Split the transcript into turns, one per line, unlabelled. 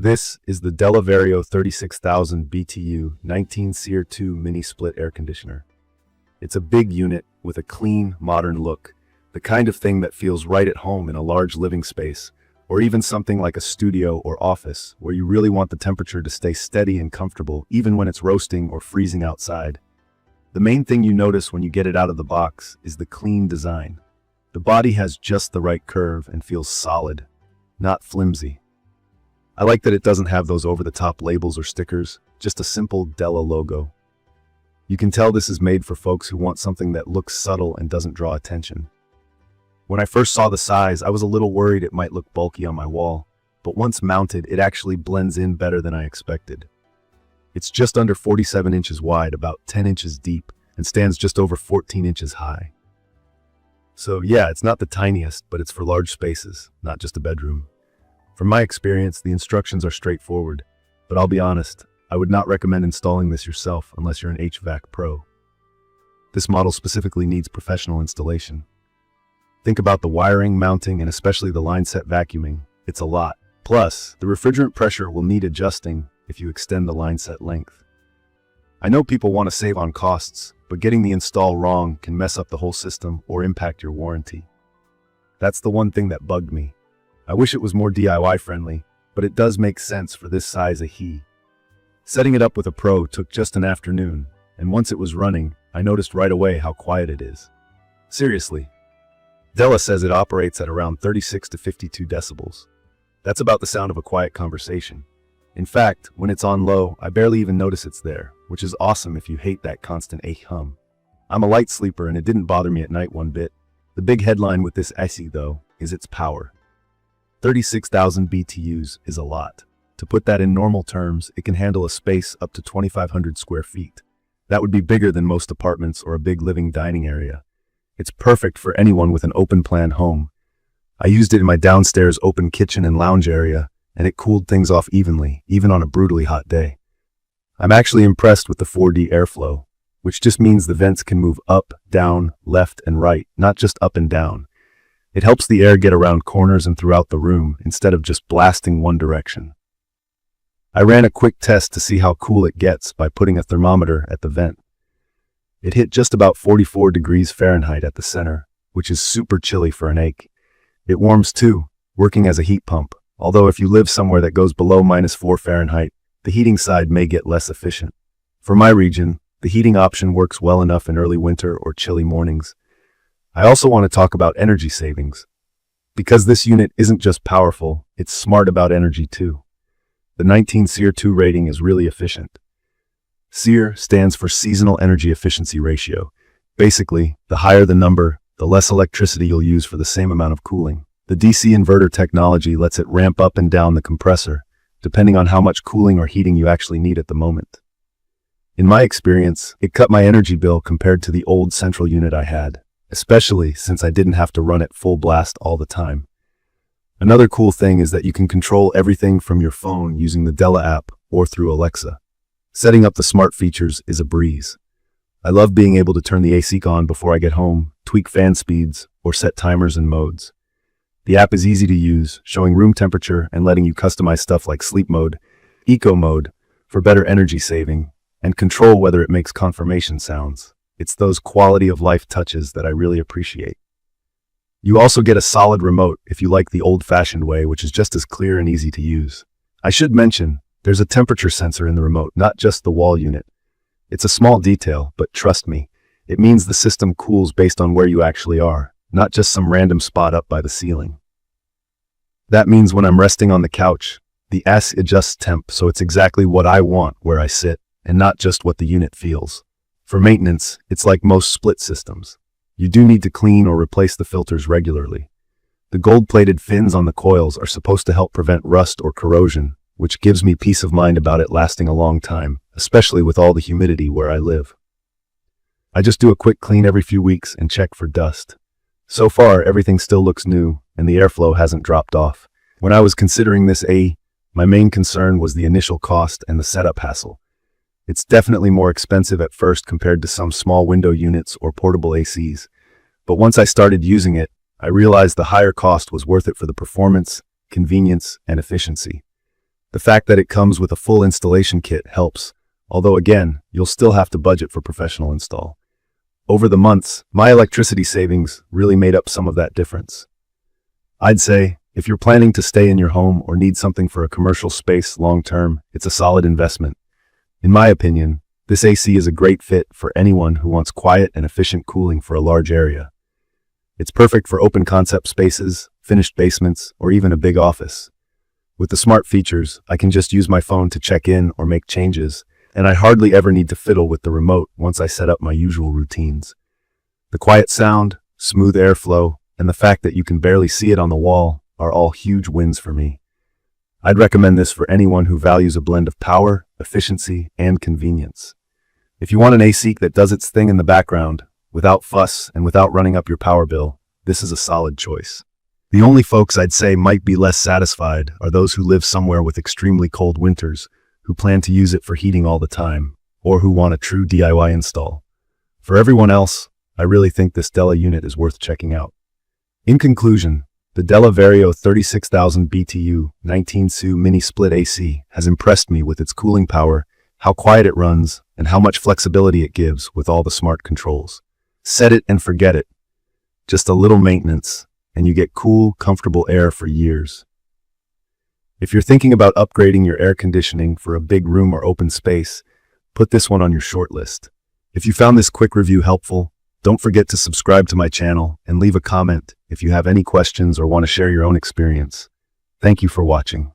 This is the DELLA Vario 36,000 BTU 19 SEER 2 Mini Split air conditioner. It's a big unit with a clean, modern look, the kind of thing that feels right at home in a large living space, or even something like a studio or office where you really want the temperature to stay steady and comfortable even when it's roasting or freezing outside. The main thing you notice when you get it out of the box is the clean design. The body has just the right curve and feels solid, not flimsy. I like that it doesn't have those over-the-top labels or stickers, just a simple DELLA logo. You can tell this is made for folks who want something that looks subtle and doesn't draw attention. When I first saw the size, I was a little worried it might look bulky on my wall, but once mounted, it actually blends in better than I expected. It's just under 47 inches wide, about 10 inches deep, and stands just over 14 inches high. So yeah, it's not the tiniest, but it's for large spaces, not just a bedroom. From my experience, the instructions are straightforward, but I'll be honest, I would not recommend installing this yourself unless you're an HVAC pro. This model specifically needs professional installation. Think about the wiring, mounting, and especially the line set vacuuming. It's a lot. Plus, the refrigerant pressure will need adjusting if you extend the line set length. I know people want to save on costs, but getting the install wrong can mess up the whole system or impact your warranty. That's the one thing that bugged me. I wish it was more DIY friendly, but it does make sense for this size AHRI. Setting it up with a pro took just an afternoon, and once it was running, I noticed right away how quiet it is. Seriously. DELLA says it operates at around 36 to 52 decibels. That's about the sound of a quiet conversation. In fact, when it's on low, I barely even notice it's there, which is awesome if you hate that constant hum. I'm a light sleeper and it didn't bother me at night one bit. The big headline with this AC though is its power. 36,000 BTUs is a lot. To put that in normal terms, it can handle a space up to 2,500 square feet. That would be bigger than most apartments or a big living dining area. It's perfect for anyone with an open plan home. I used it in my downstairs open kitchen and lounge area, and it cooled things off evenly, even on a brutally hot day. I'm actually impressed with the 4D airflow, which just means the vents can move up, down, left, and right, not just up and down. It helps the air get around corners and throughout the room instead of just blasting one direction. I ran a quick test to see how cool it gets by putting a thermometer at the vent. It hit just about 44 degrees Fahrenheit at the center, which is super chilly for an AHRI. It warms too, working as a heat pump, although if you live somewhere that goes below -4 Fahrenheit, the heating side may get less efficient. For my region, the heating option works well enough in early winter or chilly mornings. I also want to talk about energy savings. Because this unit isn't just powerful, it's smart about energy too. The 19 SEER 2 rating is really efficient. SEER stands for Seasonal Energy Efficiency Ratio. Basically, the higher the number, the less electricity you'll use for the same amount of cooling. The DC Inverter technology lets it ramp up and down the compressor, depending on how much cooling or heating you actually need at the moment. In my experience, it cut my energy bill compared to the old central unit I had, especially since I didn't have to run it full blast all the time. Another cool thing is that you can control everything from your phone using the DELLA app or through Alexa. Setting up the smart features is a breeze. I love being able to turn the AC on before I get home, tweak fan speeds, or set timers and modes. The app is easy to use, showing room temperature and letting you customize stuff like sleep mode, eco mode, for better energy saving, and control whether it makes confirmation sounds. It's those quality of life touches that I really appreciate. You also get a solid remote if you like the old-fashioned way, which is just as clear and easy to use. I should mention, there's a temperature sensor in the remote, not just the wall unit. It's a small detail, but trust me, it means the system cools based on where you actually are, not just some random spot up by the ceiling. That means when I'm resting on the couch, the AC adjusts temp so it's exactly what I want where I sit, and not just what the unit feels. For maintenance, it's like most split systems. You do need to clean or replace the filters regularly. The gold-plated fins on the coils are supposed to help prevent rust or corrosion, which gives me peace of mind about it lasting a long time, especially with all the humidity where I live. I just do a quick clean every few weeks and check for dust. So far, everything still looks new, and the airflow hasn't dropped off. When I was considering this AHRI, my main concern was the initial cost and the setup hassle. It's definitely more expensive at first compared to some small window units or portable ACs, but once I started using it, I realized the higher cost was worth it for the performance, convenience, and efficiency. The fact that it comes with a full installation kit helps, although again, you'll still have to budget for professional install. Over the months, my electricity savings really made up some of that difference. I'd say, if you're planning to stay in your home or need something for a commercial space long-term, it's a solid investment. In my opinion, this AC is a great fit for anyone who wants quiet and efficient cooling for a large area. It's perfect for open concept spaces, finished basements, or even a big office. With the smart features, I can just use my phone to check in or make changes, and I hardly ever need to fiddle with the remote once I set up my usual routines. The quiet sound, smooth airflow, and the fact that you can barely see it on the wall are all huge wins for me. I'd recommend this for anyone who values a blend of power, efficiency, and convenience. If you want an AC that does its thing in the background, without fuss and without running up your power bill, this is a solid choice. The only folks I'd say might be less satisfied are those who live somewhere with extremely cold winters, who plan to use it for heating all the time, or who want a true DIY install. For everyone else, I really think this DELLA unit is worth checking out. In conclusion, the DELLA Vario 36,000 BTU 19 SU Mini Split AC has impressed me with its cooling power, how quiet it runs, and how much flexibility it gives with all the smart controls. Set it and forget it. Just a little maintenance, and you get cool, comfortable air for years. If you're thinking about upgrading your air conditioning for a big room or open space, put this one on your short list. If you found this quick review helpful, don't forget to subscribe to my channel and leave a comment if you have any questions or want to share your own experience. Thank you for watching.